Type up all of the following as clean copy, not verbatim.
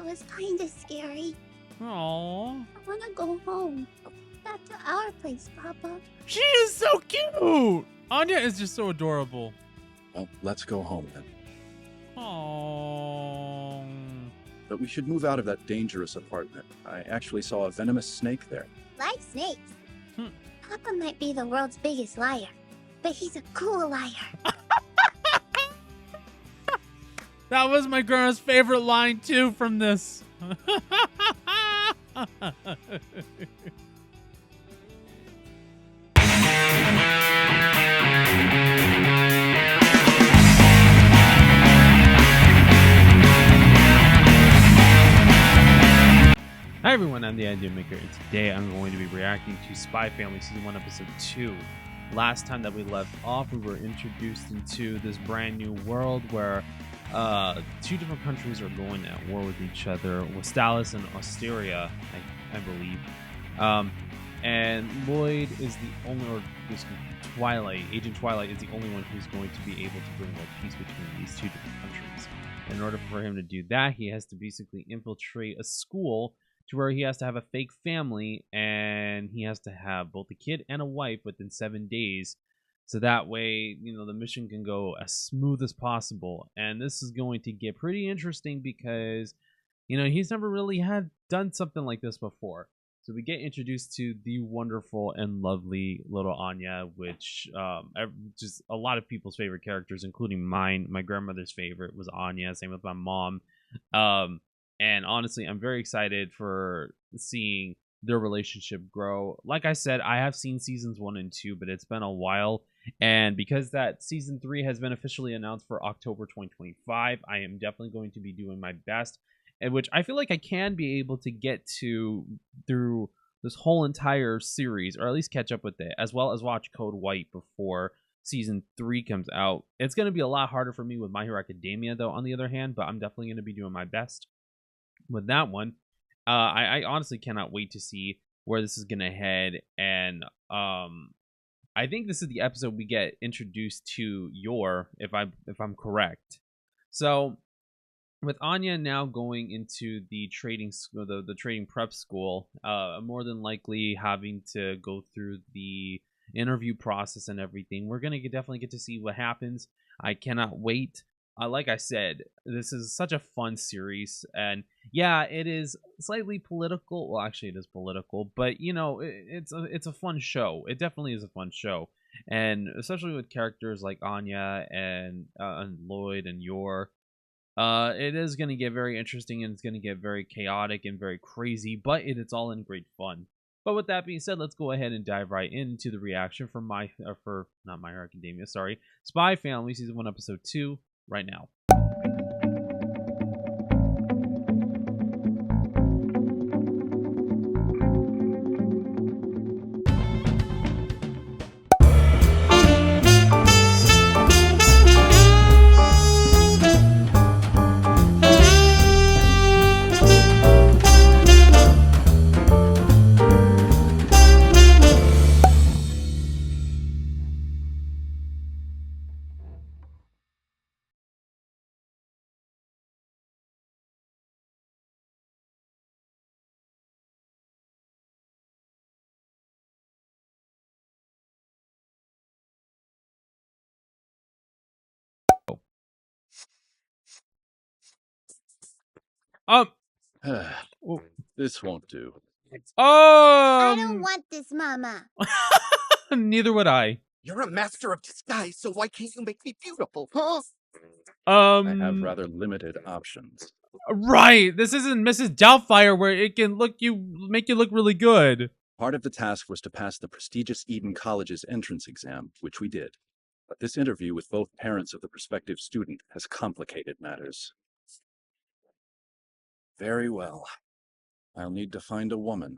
was kind of scary. Aww. I want to go home. Back to our place, Papa. She is so cute. Anya is just so adorable. Well, let's go home then. Aww. But we should move out of that dangerous apartment. I actually saw a venomous snake there. Like snakes. Hmm. Papa might be the world's biggest liar, but he's a cool liar. That was my grandma's favorite line too from this. Hi everyone, I'm the Idea Maker, and today I'm going to be reacting to Spy Family Season 1, Episode 2. Last time that we left off, we were introduced into this brand new world where two different countries are going at war with each other, Westalis and Osteria, I believe. And Lloyd is the only, or this Twilight, Agent Twilight is the only one who's going to be able to bring about peace between these two different countries. In order for him to do that, he has to basically infiltrate a school to where he has to have a fake family, and he has to have both a kid and a wife within 7 days, so that way, you know, the mission can go as smooth as possible. And this is going to get pretty interesting because, you know, he's never really done something like this before. So we get introduced to the wonderful and lovely little Anya, which just a lot of people's favorite characters, including mine. My grandmother's favorite was Anya, same with my mom. And honestly, I'm very excited for seeing their relationship grow. Like I said, I have seen seasons 1 and 2, but it's been a while. And because that season 3 has been officially announced for October 2025, I am definitely going to be doing my best, and which I feel like I can be able to get to through this whole entire series, or at least catch up with it, as well as watch Code White before season 3 comes out. It's going to be a lot harder for me with My Hero Academia, though, on the other hand, but I'm definitely going to be doing my best with that one. I honestly cannot wait to see where this is gonna head, and I think this is the episode we get introduced to Yor, if I'm correct. So with Anya now going into the trading school, the trading prep school, more than likely having to go through the interview process and everything, we're gonna definitely get to see what happens. I cannot wait. Like I said, this is such a fun series, and yeah, it is slightly political. Well, actually, it is political, but you know, it's a fun show. It definitely is a fun show, and especially with characters like Anya and Lloyd and Yor, it is going to get very interesting, and it's going to get very chaotic and very crazy, but it's all in great fun. But with that being said, let's go ahead and dive right into the reaction for not My Hero Academia, sorry, Spy Family Season 1, Episode 2. Right now. This won't do. I don't want this, Mama. Neither would I. You're a master of disguise, so why can't you make me beautiful, huh? I have rather limited options. Right. This isn't Mrs. Doubtfire where it can make you look really good. Part of the task was to pass the prestigious Eden College's entrance exam, which we did. But this interview with both parents of the prospective student has complicated matters. Very well. I'll need to find a woman.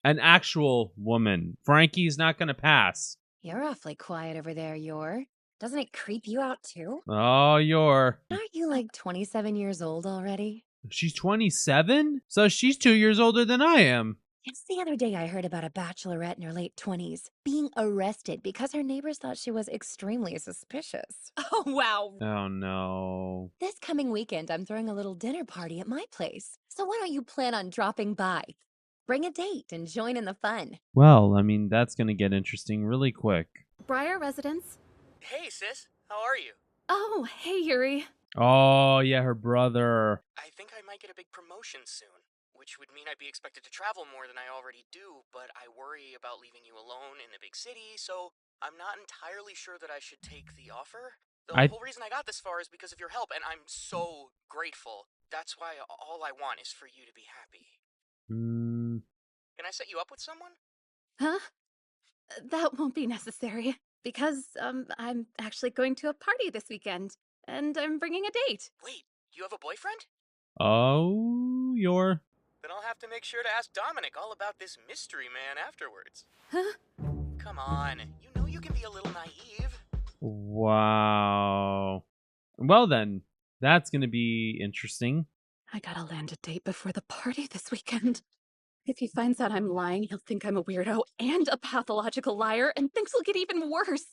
An actual woman. Frankie's not going to pass. You're awfully quiet over there, Yor. Doesn't it creep you out too? Oh, Yor. Aren't you like 27 years old already? She's 27? So she's 2 years older than I am. Just the other day, I heard about a bachelorette in her late 20s being arrested because her neighbors thought she was extremely suspicious. Oh, wow. Oh no. This coming weekend, I'm throwing a little dinner party at my place. So why don't you plan on dropping by? Bring a date and join in the fun. Well, I mean, that's gonna get interesting really quick. Briar residence. Hey, sis. How are you? Oh, hey, Yuri. Oh yeah, her brother. I think I might get a big promotion soon, which would mean I'd be expected to travel more than I already do, but I worry about leaving you alone in the big city, so I'm not entirely sure that I should take the offer. The I- whole reason I got this far is because of your help, and I'm so grateful. That's why all I want is for you to be happy. Mm, Can I set you up with someone? Huh? That won't be necessary because I'm actually going to a party this weekend and I'm bringing a date. Wait, you have a boyfriend? oh, you're. Then I'll have to make sure to ask Dominic all about this mystery man afterwards. Huh? Come on, you know you can be a little naive. Wow. Well then, that's gonna be interesting. I gotta land a date before the party this weekend. If he finds out I'm lying, he'll think I'm a weirdo and a pathological liar, and things will get even worse.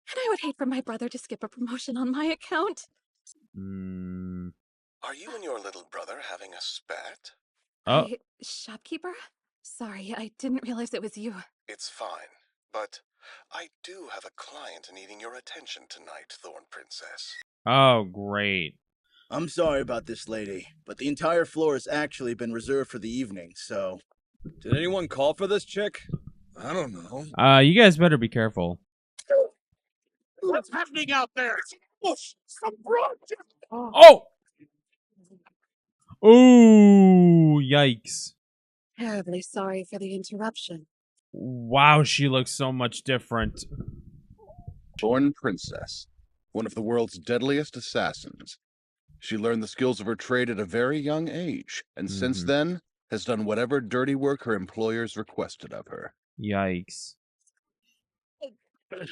And I would hate for my brother to skip a promotion on my account. Mm. Are you and your little brother having a spat? Oh, Shopkeeper? Sorry, I didn't realize it was you. It's fine, but I do have a client needing your attention tonight, Thorn Princess. oh, great. I'm sorry about this, lady, but the entire floor has actually been reserved for the evening, so... Did anyone call for this chick? I don't know. You guys better be careful. What's happening out there? Whoosh, some broad. Oh! Oh, yikes. Terribly sorry for the interruption. Wow, she looks so much different. Thorn Princess, one of the world's deadliest assassins. She learned the skills of her trade at a very young age, and since then has done whatever dirty work her employers requested of her. Yikes.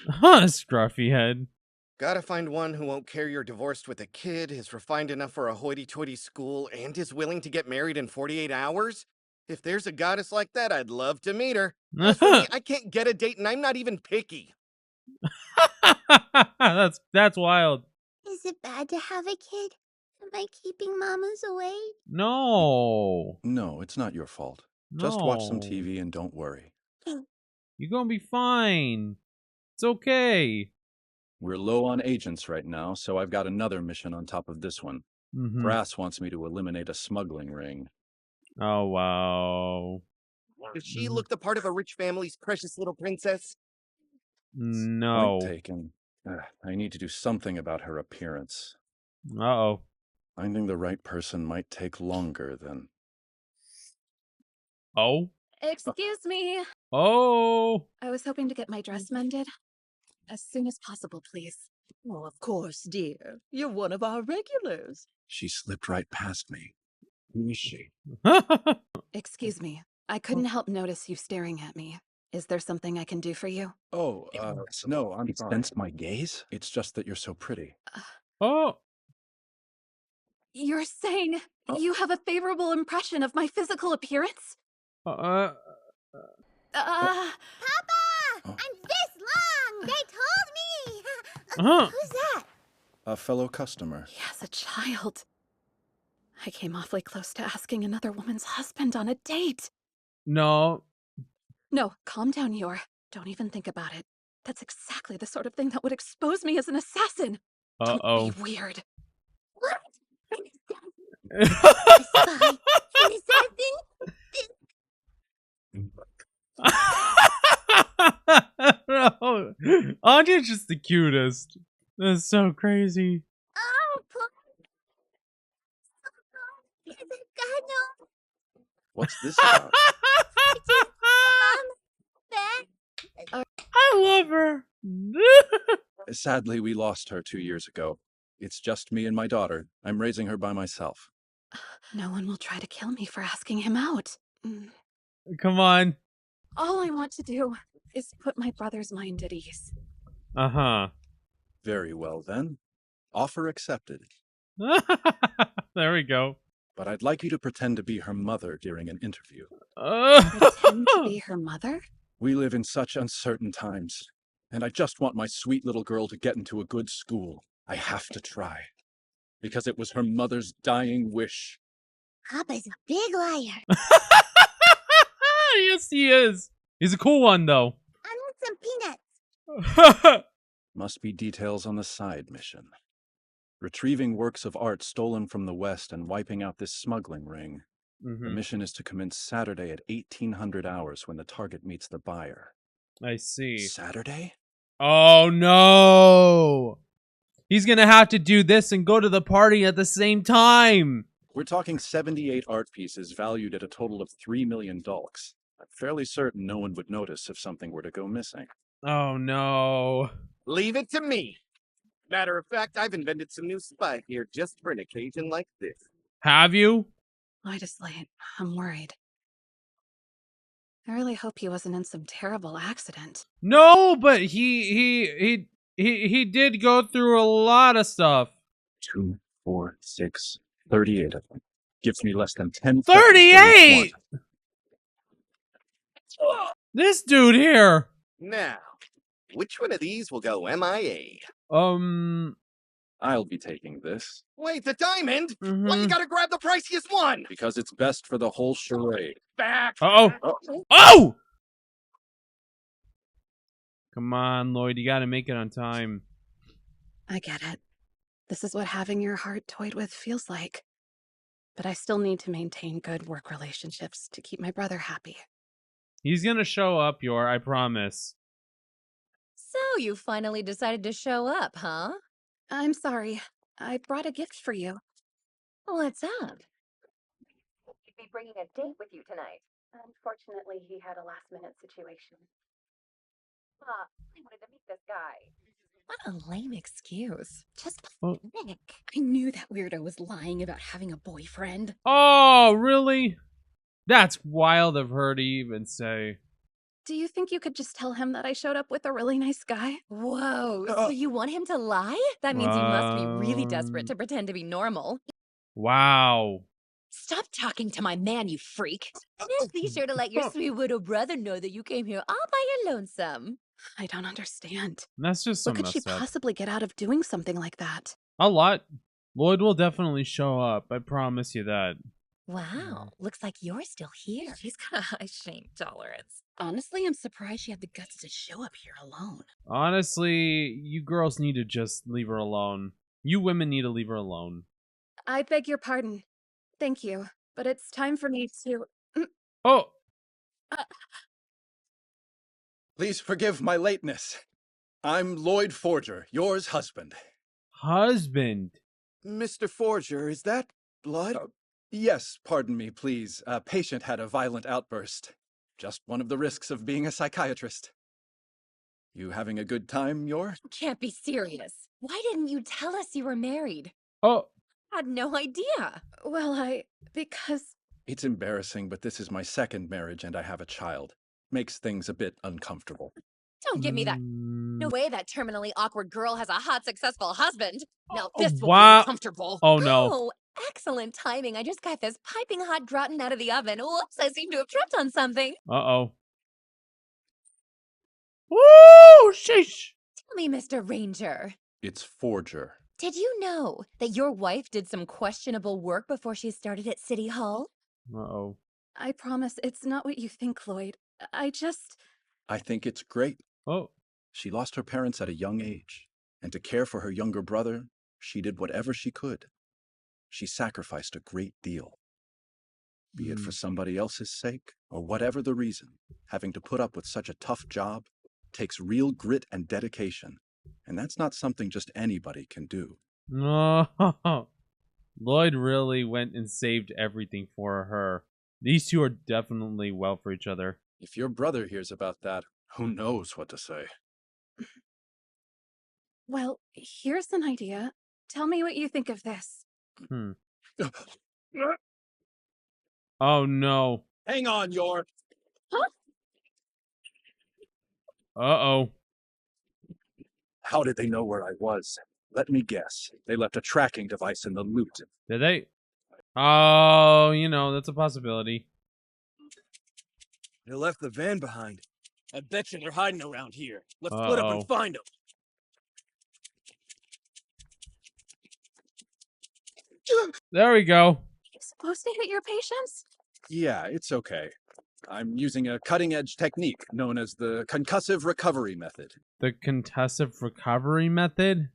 Huh, scruffy head. Gotta find one who won't care you're divorced with a kid, is refined enough for a hoity-toity school, and is willing to get married in 48 hours? If there's a goddess like that, I'd love to meet her. As for me, I can't get a date, and I'm not even picky. That's wild. Is it bad to have a kid? Am I keeping mamas away? No. No, it's not your fault. Just watch some TV and don't worry. You're gonna be fine. It's okay. We're low on agents right now, so I've got another mission on top of this one. Brass wants me to eliminate a smuggling ring. Oh, wow. Does she look the part of a rich family's precious little princess? No. Point taken. I need to do something about her appearance. Uh-oh. Finding the right person might take longer than... Oh? Excuse me. Oh! I was hoping to get my dress mended. As soon as possible, please. Oh, of course, dear. You're one of our regulars. She slipped right past me. Who is she? Excuse me. I couldn't help notice you staring at me. Is there something I can do for you? Oh, no, I'm sorry. Sensed my gaze? It's just that you're so pretty. Oh! You're saying you have a favorable impression of my physical appearance? Papa! I'm this long! They told me! Who's that? A fellow customer. Yes, a child. I came awfully close to asking another woman's husband on a date. No. No, calm down, Yor. Don't even think about it. That's exactly the sort of thing that would expose me as an assassin. Uh-oh. Don't be weird. What? A spy? An assassin? No. Anya's just the cutest. That's so crazy. Oh, poor... God, no. What's this about? Mom, I love her. Sadly, we lost her 2 years ago. It's just me and my daughter. I'm raising her by myself. No one will try to kill me for asking him out. Come on. All I want to do is put my brother's mind at ease. Uh-huh. Very well, then. Offer accepted. There we go. but I'd like you to pretend to be her mother during an interview. Pretend to be her mother? We live in such uncertain times, and I just want my sweet little girl to get into a good school. I have to try, because it was her mother's dying wish. Papa's a big liar. Yes, he is. He's a cool one, though. I want some peanuts. Must be details on the side mission. Retrieving works of art stolen from the West and wiping out this smuggling ring. The mission is to commence Saturday at 1800 hours when the target meets the buyer. I see. Saturday? Oh, no. He's going to have to do this and go to the party at the same time. We're talking 78 art pieces valued at a total of $3 million. I'm fairly certain no one would notice if something were to go missing. Oh, no. Leave it to me. Matter of fact, I've invented some new spy gear just for an occasion like this. Have you? Lloyd is late. I'm worried. I really hope he wasn't in some terrible accident. No, but he did go through a lot of stuff. 2, 4, 6, 38 of them. Gives me less than 10. 38! This dude here. Now, which one of these will go MIA? I'll be taking this. Wait, the diamond? Why you gotta grab the priciest one? Because it's best for the whole charade. Back. Uh-oh. Oh! Come on, Lloyd. You gotta make it on time. I get it. This is what having your heart toyed with feels like. But I still need to maintain good work relationships to keep my brother happy. He's gonna show up, Yor. I promise. So you finally decided to show up, huh? I'm sorry. I brought a gift for you. What's up? You'd be bringing a date with you tonight. Unfortunately, he had a last-minute situation. I wanted to meet this guy. What a lame excuse. Just Oh. pathetic. I knew that weirdo was lying about having a boyfriend. Oh, really? That's wild of her to even say. Do you think you could just tell him that I showed up with a really nice guy? Whoa, so you want him to lie? That means you must be really desperate to pretend to be normal. Wow. Stop talking to my man, you freak. Just be sure to let your sweet widow brother know that you came here all by your lonesome. I don't understand. That's just so What could she messed up. possibly get out of doing something like that? A lot. Lloyd will definitely show up. I promise you that. Wow, looks like you're still here. She's got a high shame tolerance. Honestly, I'm surprised she had the guts to show up here alone. Honestly, you girls need to just leave her alone. You women need to leave her alone. I beg your pardon. Thank you. But it's time for me to... Oh! Please forgive my lateness. I'm Lloyd Forger, yours husband. Husband? Mr. Forger, is that blood? Yes, pardon me, please. A patient had a violent outburst. Just one of the risks of being a psychiatrist. You having a good time, Yor? Can't be serious. Why didn't you tell us you were married? Oh. I had no idea. Well, because... It's embarrassing, but this is my second marriage and I have a child. Makes things a bit uncomfortable. Don't give me that. No way that terminally awkward girl has a hot, successful husband. Now this will be Wow. uncomfortable. Oh, no. Oh, excellent timing. I just got this piping hot gratin out of the oven. Whoops, I seem to have tripped on something. Uh-oh. Woo! Sheesh! Tell me, Mr. Ranger. It's Forger. Did you know that your wife did some questionable work before she started at City Hall? Uh-oh. I promise it's not what you think, Lloyd. I think it's great. Oh. She lost her parents at a young age, and to care for her younger brother, she did whatever she could. She sacrificed a great deal. Be it for somebody else's sake, or whatever the reason, having to put up with such a tough job takes real grit and dedication, and that's not something just anybody can do. No. Lloyd really went and saved everything for her. These two are definitely well for each other. If your brother hears about that, who knows what to say. Well, here's an idea. Tell me what you think of this. Oh, no. Hang on, Yor. Huh? Uh-oh. How did they know where I was? Let me guess. They left a tracking device in the loot. Did they? Oh, that's a possibility. They left the van behind. I bet you they're hiding around here. Let's Uh-oh. split up and find them. There we go. You supposed to hit your patients? Yeah, it's okay. I'm using a cutting-edge technique known as the concussive recovery method. The concussive recovery method?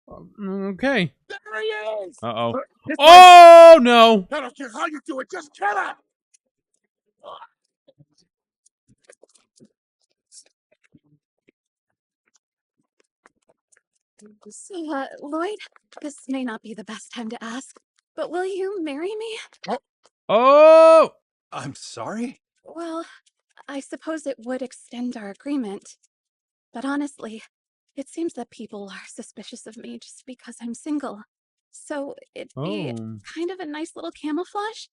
Okay. There he is! Uh-oh. Oh, no! I don't care how you do it, just kill him! So, Lloyd, this may not be the best time to ask, but will you marry me? Oh! I'm sorry? Well, I suppose it would extend our agreement. But honestly, it seems that people are suspicious of me just because I'm single. So it'd be Oh. kind of a nice little camouflage,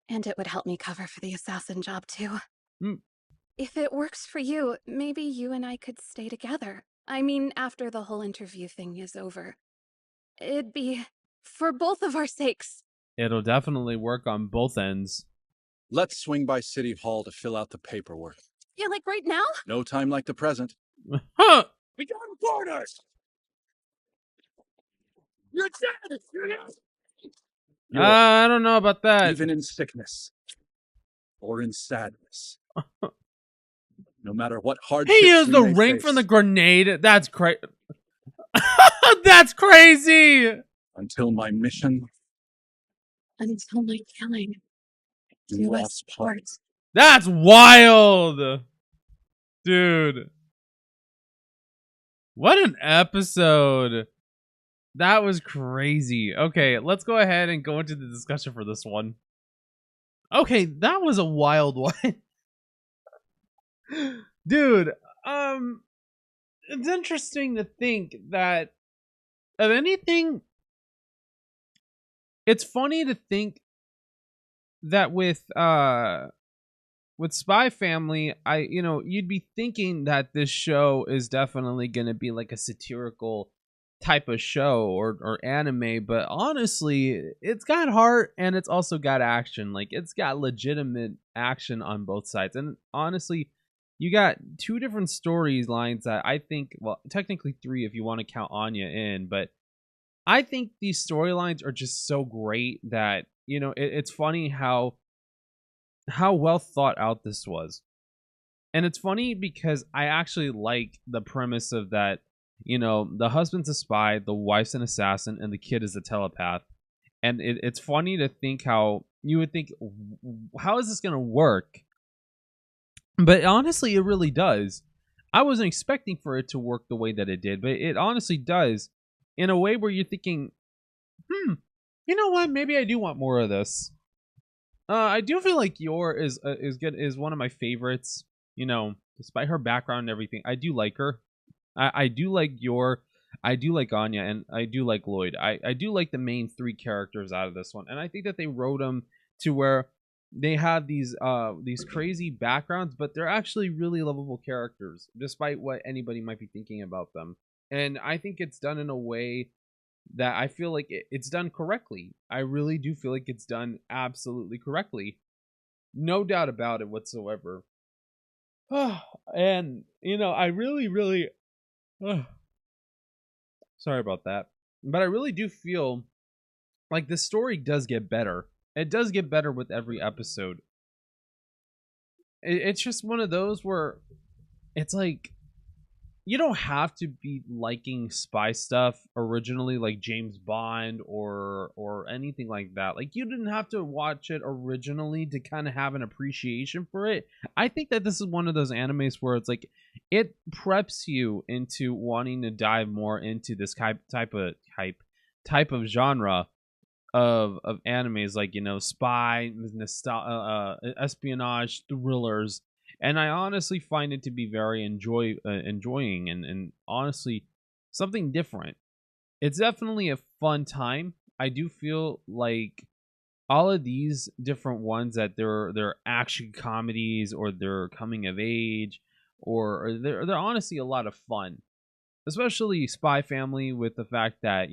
and it would help me cover for the assassin job too. Mm. If it works for you, maybe you and I could stay together. I mean, after the whole interview thing is over. It'd be for both of our sakes. It'll definitely work on both ends. Let's swing by City Hall to fill out the paperwork. Yeah, like right now? No time like the present. Huh! We got orders! You're dead! You're dead! I don't know about that. Even in sickness or in sadness. No matter what hardships He used we the may ring face, from the grenade. That's crazy. That's crazy. until my mission Until my killing. do us part. That's wild. Dude. What an episode. That was crazy. Okay, let's go ahead and go into the discussion for this one. Okay, that was a wild one. Dude, it's interesting to think that of anything, it's funny to think that with Spy Family, you'd be thinking that this show is definitely going to be like a satirical type of show or anime, but honestly, it's got heart and it's also got action. Like, it's got legitimate action on both sides. And honestly, you got two different storylines that I think, well, technically three if you want to count Anya in, but I think these storylines are just so great that, it's funny how well thought out this was. And it's funny because I actually like the premise of that, the husband's a spy, the wife's an assassin, and the kid is a telepath. And it's funny to think how you would think, how is this going to work? But honestly, it really does. I wasn't expecting for it to work the way that it did, but it honestly does in a way where you're thinking, you know what? Maybe I do want more of this. I do feel like Yor is good, is one of my favorites. Despite her background and everything, I do like her. I do like Yor. I do like Anya, and I do like Lloyd. I do like the main three characters out of this one, and I think that they wrote them to where they have these crazy backgrounds, but they're actually really lovable characters, despite what anybody might be thinking about them. And I think it's done in a way that I feel like it's done correctly. I really do feel like it's done absolutely correctly. No doubt about it whatsoever. And, I really... sorry about that. But I really do feel like the story does get better. It does get better with every episode. It's just one of those where it's like, you don't have to be liking spy stuff originally, like James Bond or anything like that. Like, you didn't have to watch it originally to kind of have an appreciation for it. I think that this is one of those animes where it's like, it preps you into wanting to dive more into this type of genre of animes, like, spy, espionage, thrillers. And I honestly find it to be very enjoying and honestly something different. It's definitely a fun time. I do feel like all of these different ones, that they're action comedies or they're coming of age or they're honestly a lot of fun. Especially Spy Family, with the fact that,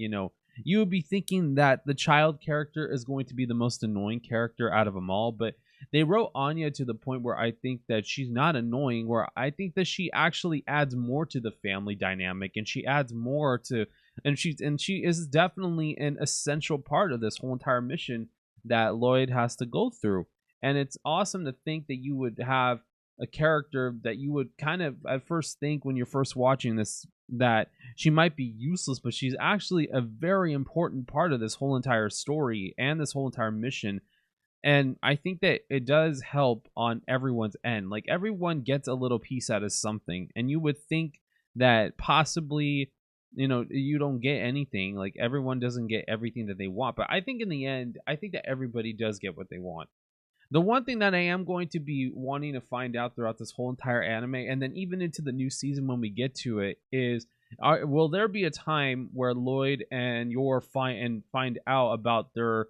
you would be thinking that the child character is going to be the most annoying character out of them all, but they wrote Anya to the point where I think that she's not annoying, where I think that she actually adds more to the family dynamic, and she adds more to, and she is definitely an essential part of this whole entire mission that Lloyd has to go through. And it's awesome to think that you would have a character that you would kind of at first think when you're first watching this that she might be useless, but she's actually a very important part of this whole entire story and this whole entire mission. And I think that it does help on everyone's end. Like, everyone gets a little piece out of something, and you would think that possibly, you know, you don't get anything. Like, everyone doesn't get everything that they want, but I think in the end, I think that everybody does get what they want. The one thing that I am going to be wanting to find out throughout this whole entire anime, and then even into the new season when we get to it, is will there be a time where Lloyd and Yor find out about their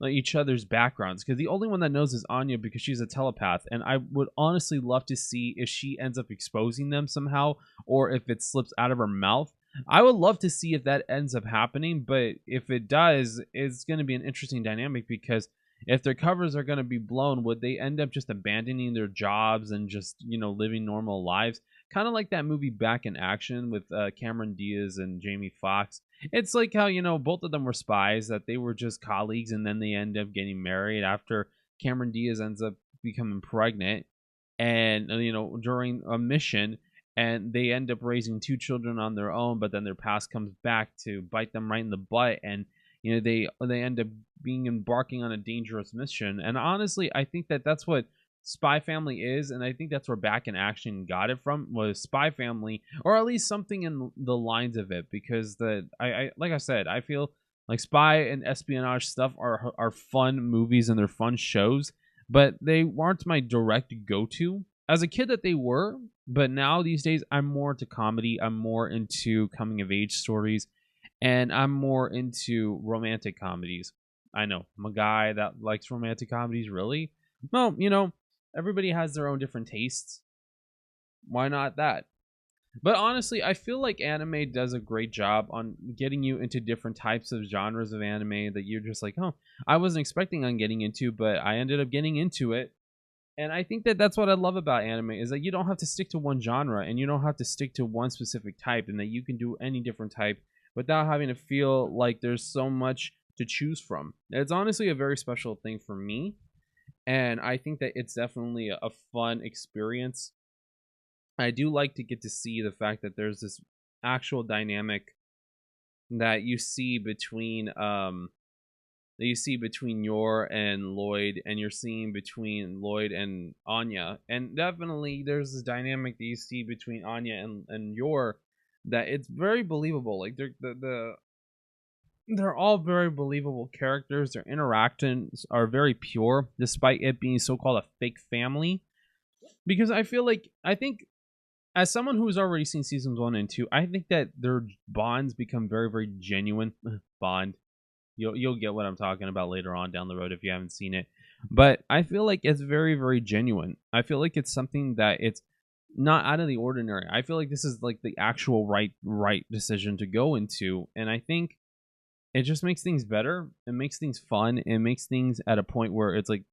each other's backgrounds? Because the only one that knows is Anya, because she's a telepath, and I would honestly love to see if she ends up exposing them somehow, or if it slips out of her mouth. I would love to see if that ends up happening, but if it does, it's going to be an interesting dynamic, because if their covers are going to be blown, would they end up just abandoning their jobs and just, you know, living normal lives? Kind of like that movie Back in Action with Cameron Diaz and Jamie Foxx. It's like how, you know, both of them were spies, that they were just colleagues, and then they end up getting married after Cameron Diaz ends up becoming pregnant, and, you know, during a mission, and they end up raising 2 children on their own, but then their past comes back to bite them right in the butt, and, you know, they end up being embarking on a dangerous mission. And honestly, I think that that's what Spy Family is, and I think that's where Back in Action got it from, was Spy Family, or at least something in the lines of it, because I like I said, I feel like spy and espionage stuff are fun movies and they're fun shows, but they weren't my direct go-to. As a kid that they were, but now these days I'm more into comedy, I'm more into coming of age stories, and I'm more into romantic comedies. I know, I'm a guy that likes romantic comedies, really? Well, you know, everybody has their own different tastes. Why not that? But honestly, I feel like anime does a great job on getting you into different types of genres of anime that you're just like, oh, I wasn't expecting on getting into, but I ended up getting into it. And I think that that's what I love about anime, is that you don't have to stick to one genre, and you don't have to stick to one specific type, and that you can do any different type without having to feel like there's so much to choose from. It's honestly a very special thing for me, and I think that it's definitely a fun experience. I do like to get to see the fact that there's this actual dynamic that you see between Yor and Lloyd, and you're seeing between Lloyd and Anya. And definitely there's this dynamic that you see between Anya and Yor that it's very believable. Like, they're all very believable characters. Their interactions are very pure, despite it being so-called a fake family. Because I think as someone who's already seen seasons 1 and 2, I think that their bonds become very, very genuine. Bond. You'll get what I'm talking about later on down the road if you haven't seen it. But I feel like it's very, very genuine. I feel like it's something that it's not out of the ordinary. I feel like this is like the actual right decision to go into. And I think it just makes things better. It makes things fun. It makes things at a point where it's like,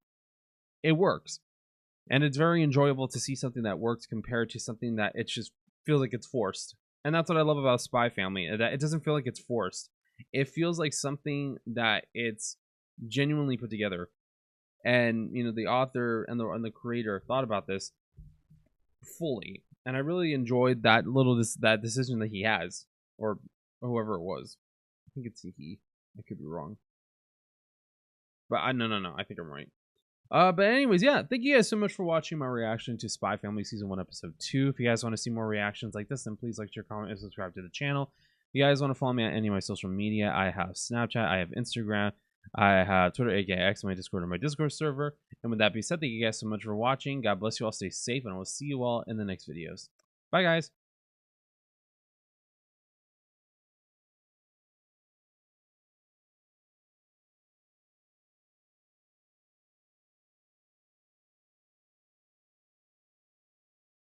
it works. And it's very enjoyable to see something that works compared to something that it just feels like it's forced. And that's what I love about Spy Family, that it doesn't feel like it's forced. It feels like something that it's genuinely put together. And, you know, the author and the creator thought about this fully. And I really enjoyed that that decision that he has, or whoever it was. I think it's he. I could be wrong. But no, I think I'm right. But anyways, yeah, thank you guys so much for watching my reaction to Spy Family Season 1, Episode 2. If you guys want to see more reactions like this, then please like, share, comment, and subscribe to the channel. If you guys want to follow me on any of my social media, I have Snapchat, I have Instagram, I have Twitter, aka X, my Discord, and my Discord server. And with that being said, thank you guys so much for watching. God bless you all, stay safe, and I will see you all in the next videos. Bye, guys.